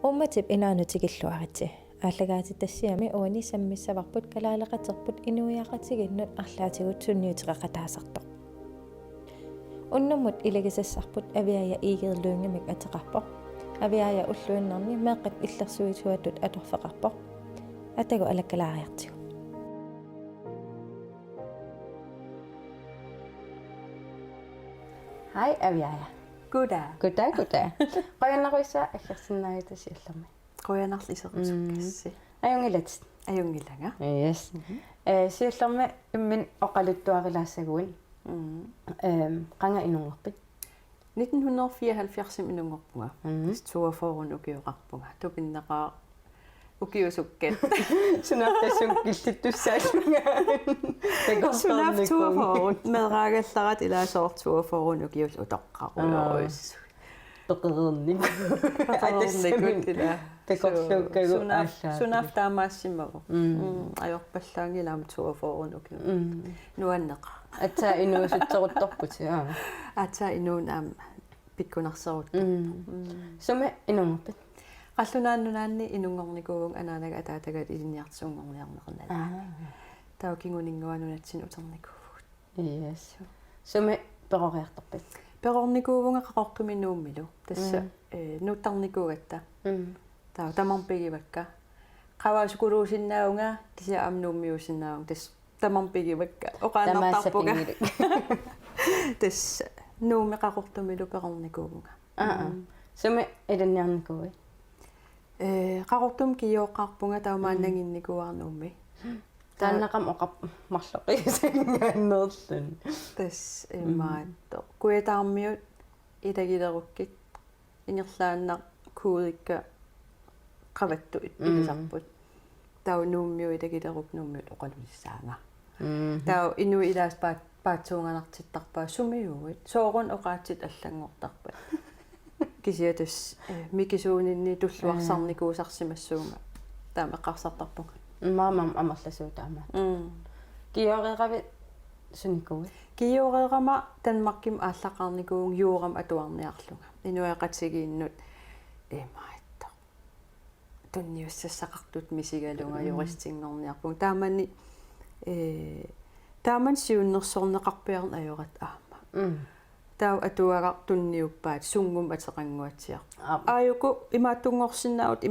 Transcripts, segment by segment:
умматип инаану аллагаати тассиами уани саммиссаварпут калаалеқатерпут инуиақатигиннут арлаатигут сунниутеқақатаасарто уннуммут илагисассарпут авиая иигерлуингамик атеқарпо авиая уллуиннарни меэққат иллерсуитуатут аторфеқарпо атагу алаккалаариартигу Hej Aviaja. Goddag. Goddag. Qayannaruissa аллерсинаагитасиаллерми. Qoyanarliseriusukassi. Ajungilats. Ajungilanga. Yes. Siallermi immin oqaluttuarilaassagуин. Qanga inungerpit. 1974 inungerpunga. Tuaforun ukiuqarpunga. Tupinneqaa ukiusukkat. Sunartassum killittussaallunga. Sunaftuaforun medraagallarat ilaasoortuaforun ukius utoqqaruus. Toqernernik. Atassagut Tekorlukkagu sunaftaamaassimmagu. Ajorpallaangilaam tuaforun ukiu. Nuanneqa. Atsa inuusutseruttorput. Atsa inuunaam pikkunarserut. Sume inungerpit. Qallunaannunaanni inungornikuung anaanaga ataatagat iliniartuungorniarneqernala. Taukinguninguanunatsin uternikuugut. Yes. Sume peroriartorpit. Perornikuuvunga qaqortuminnuummilu. Tassa nuuttarnikuugatta. Tau tamarpigivakka. Qavaasukuluusinnaunga kisia amnuummiusinnaung tas tamarpigivakka. Oqaanartarpuga. Tas nuumi qaqortumilu perornikuuvunga. Sume ilanniarnikuui. Qaqortum kiyooqqarpunga taumaannanginnikuarnuummi. Taannaqam oqap marloqisangaannerlun. Tas maatto kuetaarmiut itagilerukkit inerlaannaq kuudikka qavattu ilisarput. Tau nuummiu itagileruknuummiut oqalunissaanga. Tau inu ilaas paatsuunganartittarpaa sumiuit soorun oqaatsit allangortarpat. Kisiatus mikisuuninni tulluarsarnikuusarsimassuuma taameqqarsartarpunga. Maamam amerlasuutaama. Kiyoreeravit sunikui. Kiyoreerama tanmarkim ааллақарникуун юурам атуарниарлунга. Инуяқатсигииннут маатто. Тунниуссассақартут мисигалунга юристингорниарпун. Таамани тааман сиуннерсорнеқарпиарн ajorат аама. Тау атуагар тунниуппаат сунгум атеқангуатсиар. Ааюку имааттунгорсиннаут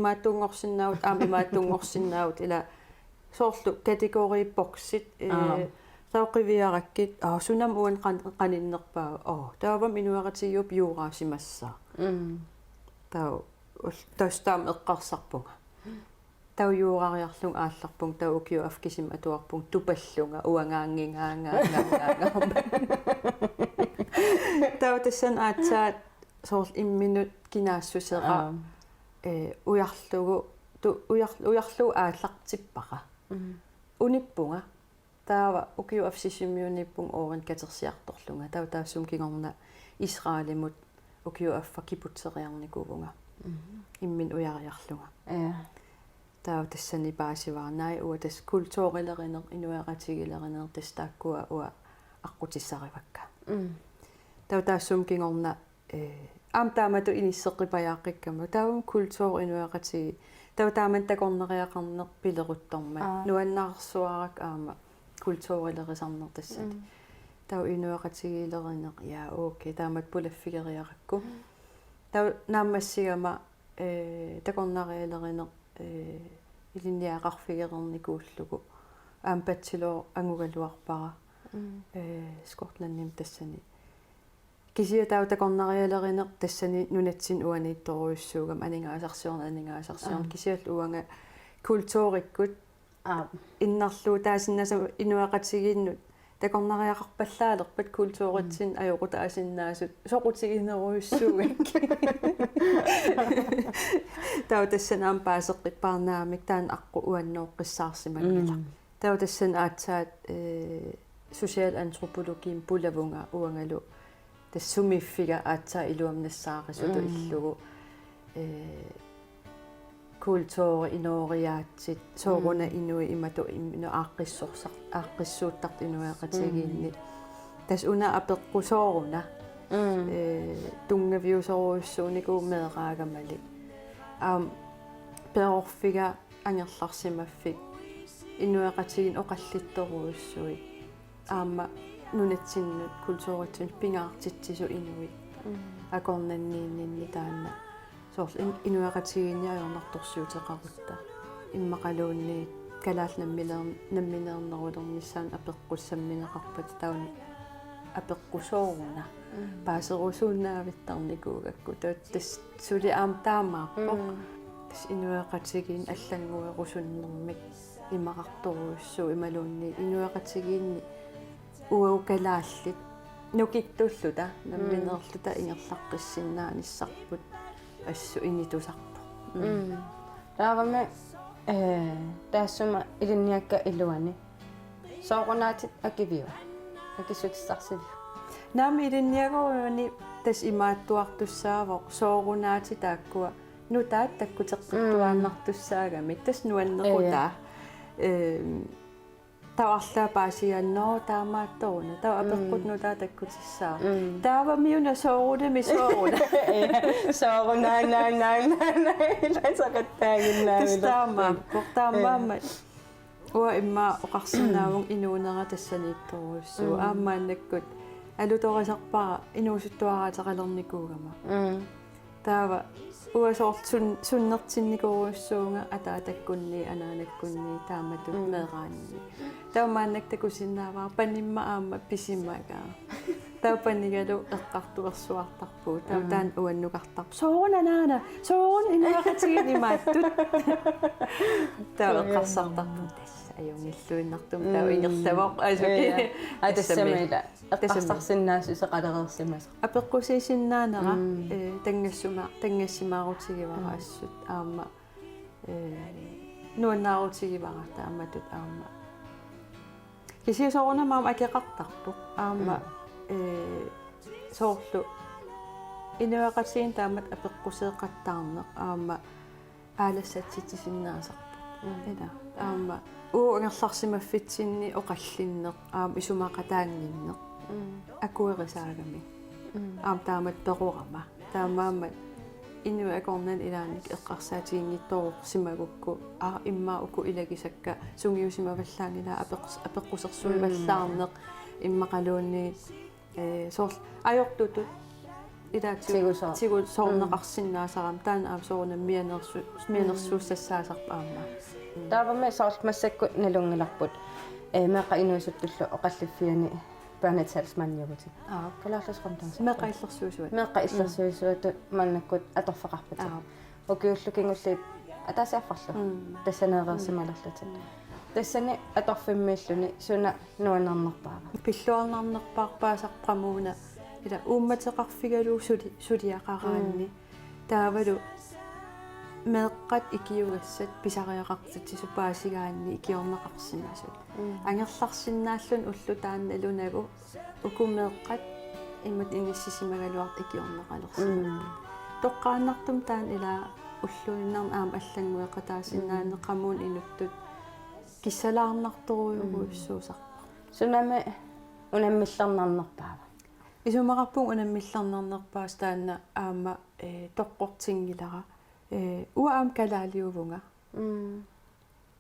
аама имааттунгорсиннаут ила соорлу категори боксит тауқивиараккит сунам уан қаниннерпаа таавам инуаратигиуп юураасимассаа тау тастаам эққарсарпунга тау юурариарлун аалларпун тау укиу афкисим атуарпун тупаллунга уангаангингаангаангаангаа тау тассан аатсаат соорл имминут кинаассусера уярлугу уярлуу ааллартиппара униппунга таава укиу афсисимиуниппун оорин катерсиарторлунга тау таассум кигорна Исраалимут укиу аффа кипутсериарникуунга иммин уяриарлунга тау тассани паасиваарнаа уа тас культуурилеринер инуяратигилеринер тас тааккуа уа аққутиссаривакка тау таассум кигорна амтаамату иниссеққипаяаққиккама таавум культуур инуяратиги тау тааман такорнериақарнер пилерутторма нуаннаарсуарак аама культуурилерисарнер тассати тау инуяратигилеринер я окей таамат пулаффигериаракку тау наамассигама такорнариалеринер илинниақарфигерерникууллугу аампатсилоо ангугалуарпара Скотландним тассани кисия тау такорнариалеринер тассани нунатсин уаниитторуйуссуугам анингаасарсиорн кисиал уанга культууриккут иннарлуу таасиннаса инуақатсигииннут такорнариақарпаллаалерпат культууритсин ajorutaasиннаасут соқутигинеруйуссуугак тау тассанаам паасеққиппаарнаамик таан аққу уаннооққиссаарсимагила тау тассан аатсаат social antropologin pulavunga uangalu тассумиффига аатсаа илуамнассаарисуту иллугу культури инориаатсит сооруна инуи имату имну ааққиссууттарт инуяақатигиинни тас уна апеққусооруна тунгавиусоруйуссууникуу меэраагамали peorfiga angerlarsimaffik inuaqatigin oqallittoruussui aamma nunatsinnu kultuuritsun pingaartitsisu inui akornanniinninni taanna soorl inuaqatigiiniajornartorsuuteqarutta иммақалуунни калаалнамминернерулернissaан апеққуссамминеқарпат таун апеққусооруна паасерусууннаавиттарникуугакку тааттас сули аам таамаарпоқ тас инуақатигиин аллангуерусуннэрмик имақарторуссуу ималуунни инуақатигиинни уау калааллит нукиттуллута намминерлута ингерлаққиссиннааниссарпут ассу инитусарпо тааваме таассума илинниакка илуани соорунаатит акивиу акисутиссарсиви наами илинниагоруни тас имааттуартуссаавоқ соорунаати тааккуа нутаат таккутеққиттуааннартуссаагами тас нуаннеқутаа таварлаа паасианноо таамаатторуна тава апеққутнутаа таккутиссаа таавамиуна соорунами сооруна соорунаа ласақаттаагиннаами таамаамма уа имма оқарсинаавун инуунера тассаниитторуссуу аамааннаккут алуторисарпара инуусуттуараатеқалерникуугама таава уасоорт суннертинникоруссуунга атаатаккунни анаанаккунни тааматут меераанни таамааннак такусиннааваа панимма аама писиммагаа таапаннигалу эққартуерсуартарпуу таан уаннукартар соорунанаана соорун инуақатигини мааттут таавеққарсартарпу тасса аюнгиллуиннартум таа ингерлавоқ асуки атассамила эққарсарсиннаасу сеқалерерсимас апеққусисиннаанера тангассимаарутигивара ассут аама нуаннаарутигивара тааматут аама кисиусоорунамаам акеқартарпу аама соорлу инуақатигин таамат апеққусеэқаттаарнеқ аама аалассатситисиннаасарпу ила аама уангерларсимаффитсинни оқаллиннеқ аама исумаақатаангиннеқ акуерисаагами аам таамат перурама таамаамат инуакорнан илааник эққарсаатигингитторур симагукку иммаа уку илагисакка сунгиусимаваллаангила апеққусерсуиваллаарнеқ иммақалуунни соорл ajortutut тигусоорнеқарсиннаасарам таан аам соорнам мианерсуussассаасарпа аама тааваме соорл массаккут налунгиларпут меқа инуисуттуллу оқаллиффиани børnetalsmanniaguti калаалласқамтаас меқа иллерсуисуату маннаккут аторфеқарпат окиуллукингуллиит атаасиарфарлу тассанеерерсималерлутит тассани аторфиммииллуни суна нуанернерпаава пиллуарнарнерпаарпаасарпрамууна ила уумматеқарфигалуу сулиақараанни таавалу меэққат икиугассат писариақартитсу паасигаанни икиорнеқарсимасут ангерларсиннааллун уллутаанналунагу укумеэққат иммат иниссисимагалуарт икиорнеқалерсима тоққааннартум таан ила уллуиннарн аама аллангуэқатаасиннаанеқамуун инуттут киссалаарнарторуйугуиссуусарпа сунаме унаммиллернарнерпаава исумақарпун унаммиллернарнерпаас таанна аама тоққортингилара уаам калаалиувунга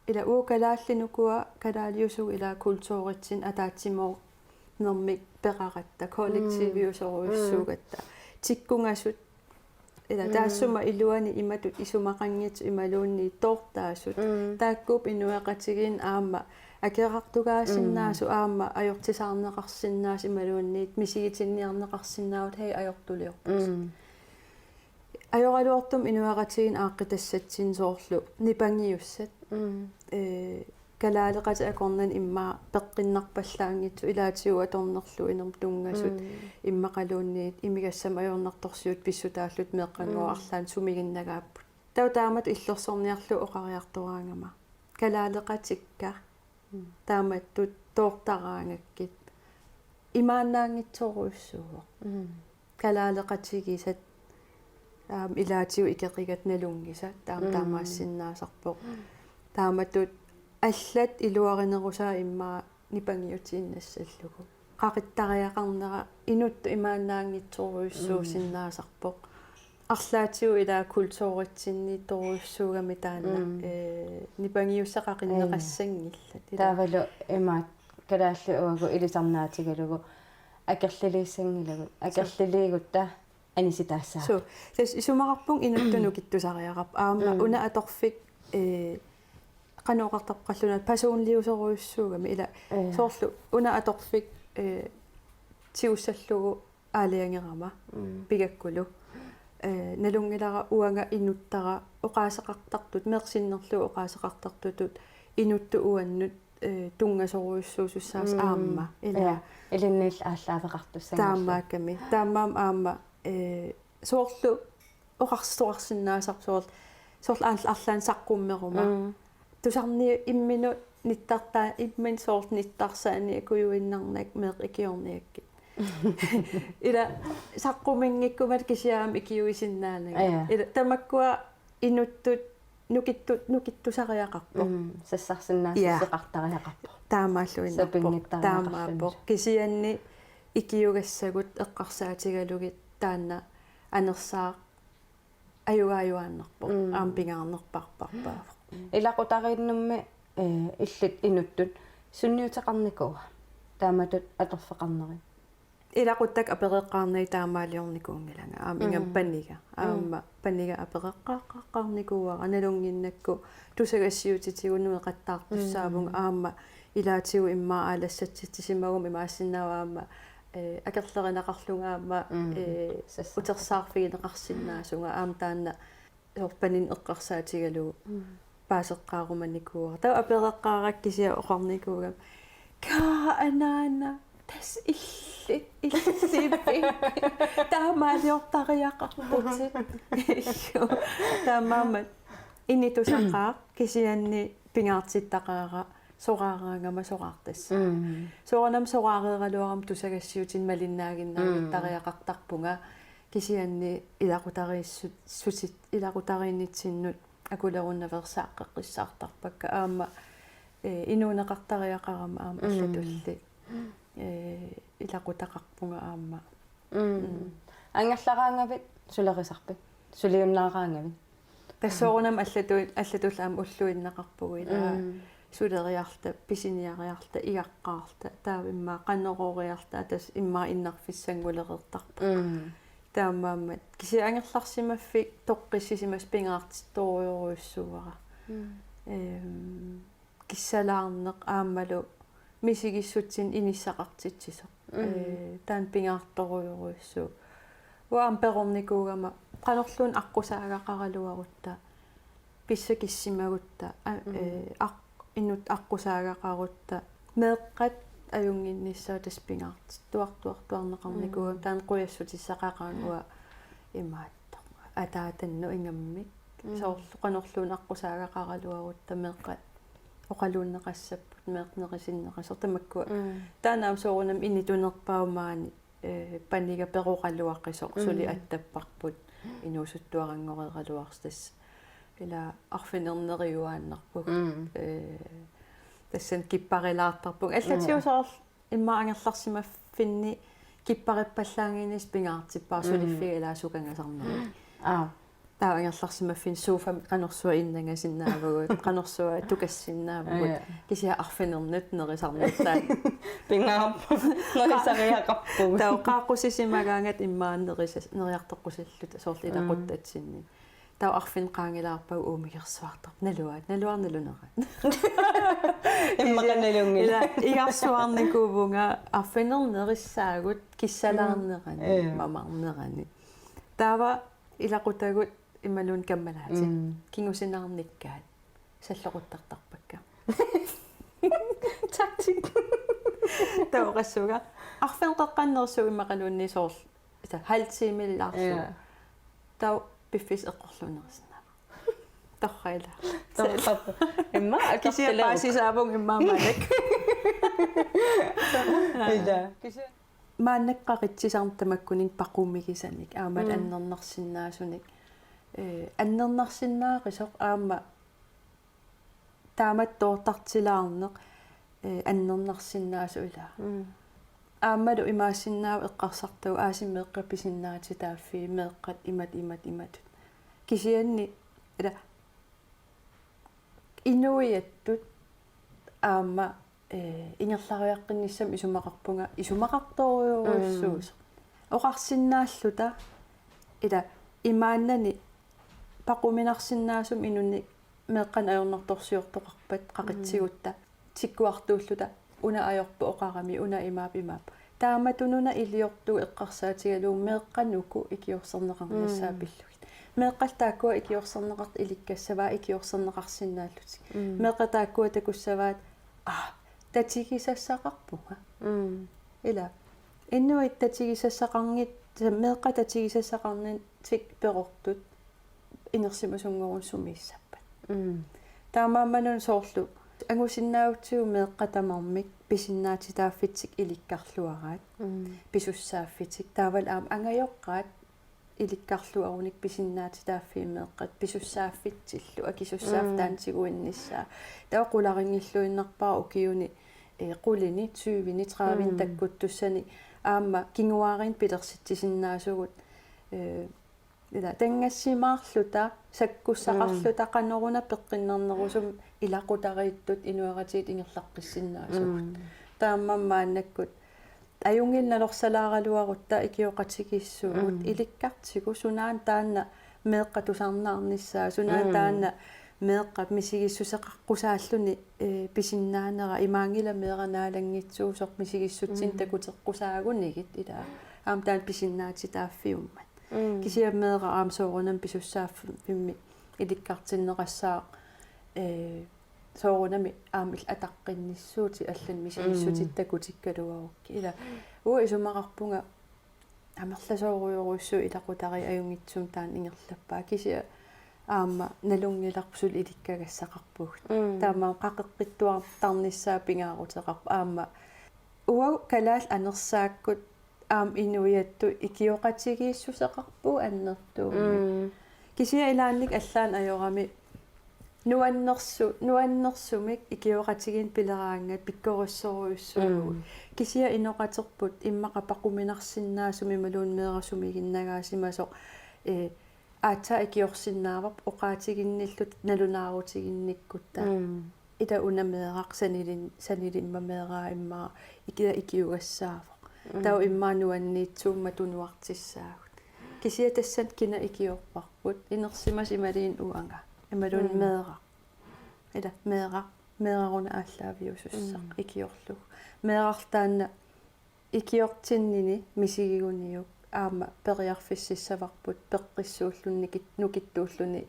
ила уу калааллинукуа калаалиусуг ила культууритсин атаатсимоо нэрмик пеқаратта коллективиусоруйуссуугатта тиккунгасут ила таассума илуани иматут исумақангит ималуунни тоортаасут тааккуп инуақатигин аама акеқартугаасиннаасу аама ajortisаарнеқарсиннаас ималуунниит мисигитинниарнеқарсиннаавут хей ajortулиорпас ajorалуартум инуақатигин ааққитассатсин соорлу нипангиуссат калаалеқат акорнан имма пеққиннарпаллаангитсу илаатиу аторнерлу инерм тунгасут иммақалуунниит имигассам ajornarторсиут писсутааллут меққангуа арлаан сумигиннагааппут тау таамат иллерсорниарлу оқариартураангама калаалеқатикка тааматтут тоортараангаккит имаанаангитсоруйуссууго калаалеқатигисат илаатиу икеқигат налунгиса таамаассиннаасарпо тааматтут аллат илуаринерусаа иммаа нипангиутииннассаллугу қақиттариақарнера инутту имаанаангитсоруйуссуусиннаасарпо арлаатиу илаа культууритсинни торуссуугами таана нипангиуссақақиннеқассангилла таавалу имаат калаалли уагу илисарнаатигалугу акерлилииссангилагу акерлилиигутта аниситаассаа су тас исумақарпун инуттуну киттусариақарп аама уна аторфик канооқартаққаллунат пасуунлиусоруйуссуугами ила соорлу уна аторфик тиуссаллугу аалиангерама пигаккулу налунгилара уанга инуттара оқаасеқартартут мерсиннерлу оқаасеқартартутут инутту уаннут тунгасоруйуссуусуссаас аама ила илиннил ааллаавеқартуссангилла таамааками таамаам аама соорлу оқарсуарсиннаасар соорлу арлаан саққуммерума тусарни иммину ниттартаа иммин соорт ниттарсаани акуюиннарнак меқ икиорниакки ила саққумингиккумат кисиаам икиуисиннаанага ила тамаккуа инуттут нукиттусариақарпо сассарсиннаассеқартариақарпо таамааллуиннарпо таамаапо кисианни икиугассагут эққарсаатигалугит таанна анерсаа аюгааюааннарпо аампингаарнерпарпарпаа илақутарииннумми иллит инуттут сунниутеқарникуа тааматут аторфеқарнери илақуттак апереққарнери таамаалиорникуунгилага аамингам паннига аама паннига апереққааққарникууа аналунгиннакку тусагассиутитигунуи қаттаартуссаавун аама илаатигу иммаа аалассатситсимагум имаассиннааваама акерлеринақарлунгаама утерсаарфигинеқарсиннаасунга аам таанна орпанин эққарсаатигалу паасеққааруманникууа таа апереққаарак кисиа оқарникуугам ка анаана тас иллиппи таамаалиортариақарпутит таамаама инитусақаа кисианни пингаартиттақаара сораараангама сораартас соранам сораареералуарам тусагассиутин малиннаагиннаргиттариақартарпунга кисианни илақутарииссут сусит илақутарииннитсиннут акулеруннаверсааққеққиссаартарпакка аама инуунеқартариақарама аама аллатулли илақутақарпунга аама ангерлараангавит сулерисарпит сулиуннаараангавит тассоорунам аллатул аама уллуиннеқарпугу илаа сулериарта писиниариарта игаққаарта таавиммаа қаннерориарта тас иммаа иннарфиссангулереэртарпа таамаамат кисиангерларсимаффик тоққиссисимас пингаартитториоруйуссууара киссалаарнеқ аамалу мисигиссутсин иниссақартитсисо таан пингаарториоруйуссуу уаам перорникуугама қанерлуун аққусаагақаралуарутта писсакиссимагутта инут аққусаагақарутта меэққат аюнгинниссаа таспингаартит туартуарнеқарникуугам таан қуяссутиссақақаангуа имааттар атаатанну ингаммик соорлу қанерлуун аққусаагақаралуарутта меэққат оқалууннеқассаппут меэқнерисиннеқасер тамаккуа таанаам соорунам инитунерпаумаани паннига пероқалуаққисоқ сули аттаппарпут инуусуттуарангореералуарстас ила арфинернериуааннарпуг тассан киппарилаартарпуг аллатиусоор иммаангерларсимаффинни киппариппаллаангинис пингаартиппаар сулиффига илаасукангасарнери таавангерларсимаффин сууфам канерсуа иннангасиннаавагут канерсуа тукассиннаавагут кисиа арфинернут нерисарнаттаа пингаарпу нерисариақарпуг таа qaaqusisimaгаангат иммааннерисас нериартоққусаллут соорлу илақуттатсинни таа арфин qaangilаарпау уумигерсуартар налуарналунера иммаканалунгила ила игарсуарникуувунга арфинернериссаагут киссалаарнерани мамарнерани таава илақутагут ималуун каммалаати кингусинаарниккаат саллоқуттартарпакка тактик таоқассуга арфинеққаннерсуу иммақалуунни соорл ита халтимиллаарсу таа пиффис эққорлунерисна торрайла имма кисиа паасисаавун иммаамалак ида мааннаққақитсисарнтамаккунин пақуммигисаник аамал аннернерсиннаасуник аннернерсиннаақисоқ аама таамат тоортартилаарнеқ аннернерсиннаасу илаа аамалу имаассиннаау эққарсартау аасиммеэққа писиннаати тааффи меэққат имат кисианни ила инуиаттут аама ингерлариаққинниссам исумақарторуйоруссуус оқарсиннааллута ила имааннани пақуминарсиннаасум инунни меэққан ajornertorsiortoqarpat qaqitsигутта тиккуартууллута уна ajorpu оқарами уна имаап тааматунуна илиорту эққарсаатигалуу меэққануку икиорсернеқарнассаа пиллугит меэққалтааккуа икиорсернеқарт иликкассаваа икиорсернеқарсинааллути меэққатааккуа такуссаваат татигисассақарпуга ила иннуит татигисассақарнит меэққа татигисассақарнин тик перортут инерсимасунгорун сумииссаппат таамааманун соорлу ангусиннаавтиу меэққатамармик писиннаатитааффитсик иликкарлуараат писуссааффитик таавал аам ангайоққаат иликкарлуаруник писиннаатитааффи меэққат писуссааффитсиллу акисуссаав таантигуинниссаа таоқуларингиллуиннарпаа укиуни qulini 20 30 таккуттуссани аама кингуаарин пилерситсисиннаасугут ила тангассимаарлута саккуссақарлута каноруна пеққиннернерусум илақутарииттут инуаратиит ингерлаққиссиннаасугут тааммаммааннаккут аюнгилналорсалааралуарутта икиоқатигиссуут иликкартигу сунаан таанна меэққатусарнаарниссаа сунаан таанна меэққат мисигиссусеқаққусааллуни писиннаанера имаангила меэранаалангитсуусоқ мисигиссутсин такутеққусаагунигит ила аам таан писиннаатитааффиуммат кисиаммеэра аам соорунам писуссааффимми иликкартиннеқассаа соорунами аамил атаққинниссуути аллан мисигиссутиттакутиккалуарукки ила уа исумақарпунга амерласооруйоруссу илақутари аюнгитсум таан ингерлаппаа кисиа аама налунгиларпсул иликкагассақарпугт таама қақеққиттуар тарниссаа пингаарутеқарп аама уа калаал анерсааккут аам инуиатту икиоқатигииссусеқарпу аннертуумми кисиа илаанник аллаан ajorami нуаннерсумик икиоқатигин пилераангат пиккоруссоруйуссуу кисиа иноқатерпут иммақапақуминарсиннаасуми малуун меэрасумигиннагаасимасоқ аата икиорсиннаавап оқаатигинниллут налунаарутигинниккутта ита унамеэрақ санилимма меэраа иммаа икиугассаафоқ тау иммаануанниитсуумма тунуартиссаагут кисиа тассат кина икиорпарпут инерсимас ималиин уанга ималун меэраа ита меэраруна ааллаавиусуссақ икиорлуг меэрартаанна икиортиннини мисигигуниук аама периарфиссиссаварпут пеққиссууллунникит нукиттууллуни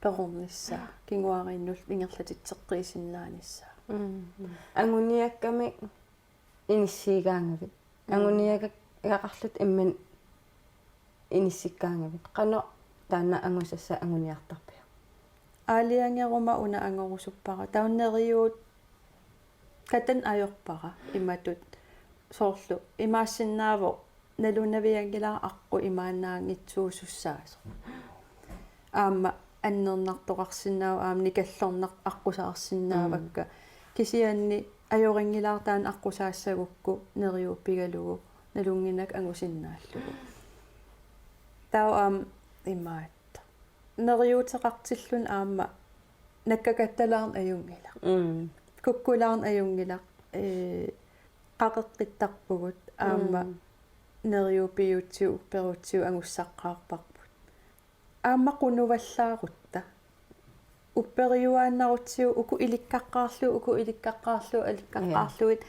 перорниссаа кингуариннул ингерлатитсеққиисиннаанissaa ангуниакками иниссиигаангавит ангуниакак иақарлут имман иниссиккаангавит қано таана ангусасса ангуниартарпиа аалиангерума уна ангорусуппара тауннериуут катан ajorpara иматут соорлу имаассиннааво налунавиангилаа аққу имаанаангитсуусуссаасо аама аннернартоқарсинаау аама никаллорнар аққусаарсинаавакка кисианни ajoriнгилаартаан аққусаассагукку нериуппигалугу налунгинак ангусиннааллугу таа аам имаатта нериутеқартиллун аама наккакатталаарн аюнгила куккулаарн аюнгила qaqeqqittarpugut aamma neriupiutsiu perutsiu angussaqqaarparput aamma qunuvallaarutta upperiuaannarutsiu uku ilikkaqqaarlu alikkaqqaarluit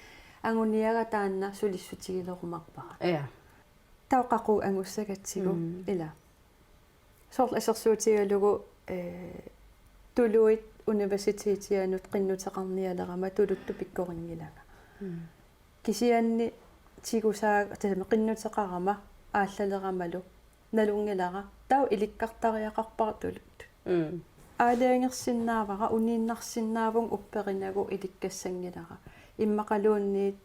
anguniaga taanna sulissutigilerumarpara ja tauqaqu angussagatsigu ila sorl asersuutigalugu tuluit universiteetianut qinnutaqarnialerama tuluttu pikkoringilaga кисианни тигусаа тасама qinnuteqarama ааллалерamalu налунгилара тау иликкартариақарпартулут аалиангерсиннаавара унииннарсиннаавун упперинагу иликкассангилара иммақалуунниит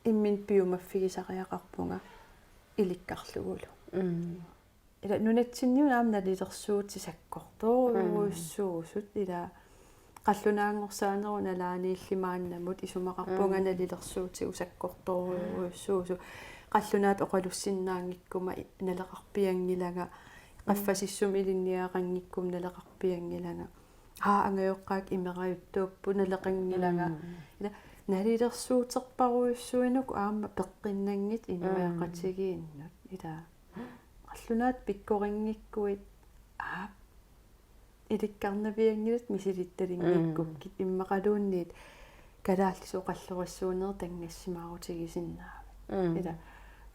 иммин пиумаффигисариақарпунга иликкарлугулу ила нунатсинниун аамна лилерсуути саккорторуйуссуусут ила qallunaangorsaanero nalaaniillimaannamut isumaqarpunga nalillersuuti usakkortoruuruussuusu qallunaat oqalussinnaangikkuma naleqarpiangilanga qaffasissum ilinniaqangikkum naleqarpiangilanga angayuqqaak imeqajuttuuppu naleqangilanga ila nalillersuuterparuissuinuk aama peqqinnangit inuiaqatigiinnut ila qallunaat pikkorinngikkuit ilikkarnaviangilut misilittalingikkukkit immaqaluunniit kalaallisu qallurissuuner tangassimaarutigisinnaava ila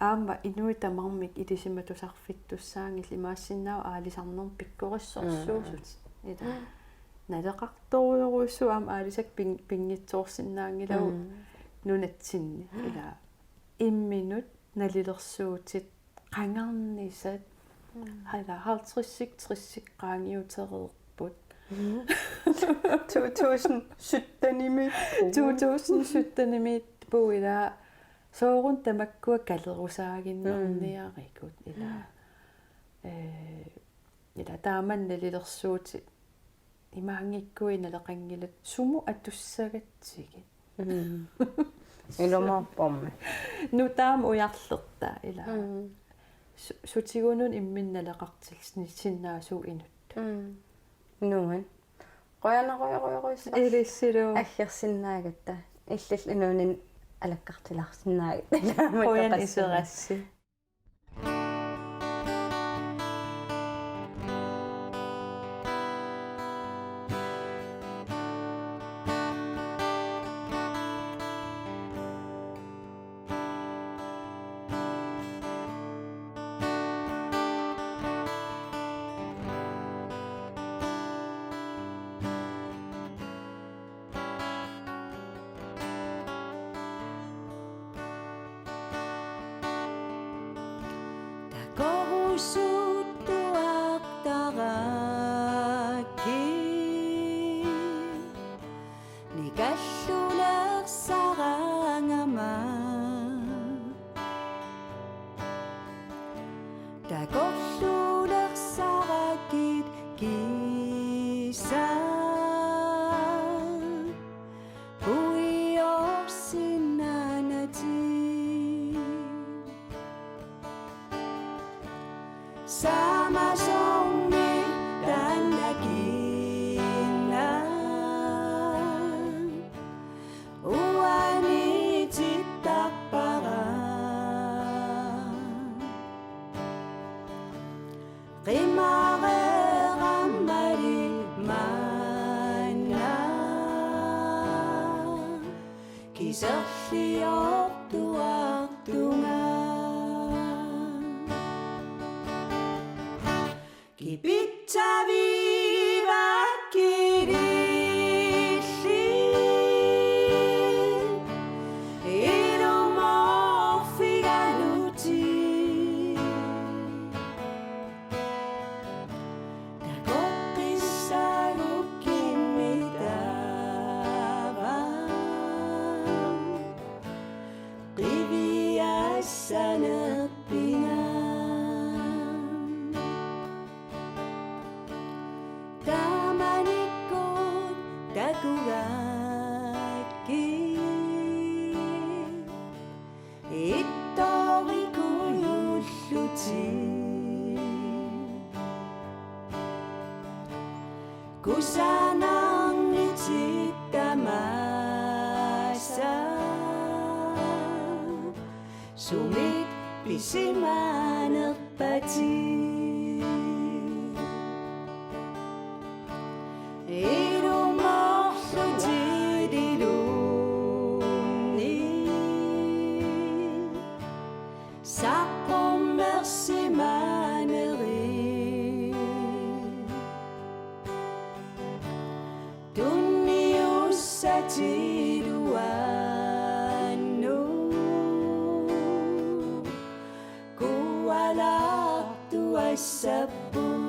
aama inuitamarmik ilisimatusarfittussaangil imaassinnaa aalisarnerm pikkorissorsuusut ila naleqartoruuruussu aama aalisak pingitsoorsinnaangilagu nunatsinni ila imminut nalilersuutit qangarnisat hala haltrissik qaangiutereerput 2017 puila soorun tamakkua kalerusaaginnerniarikut ila ila taaman nalilersuutit imaangikkuin naleqangilat sumu atussagatigit ilomorporma nutaam ujarlerta ila sutigunun imminnaleqartilsinnaasuu inut nuan qoyanaroyaroyaruissa ilissilo аггерсиннаагатта иллал инуунин алаккартиларсинаагат qoyan iserassi sumit pisimanerpati ilumorlutidiluni saqommersimaneri tunniussatiluannu kualaqtuassappu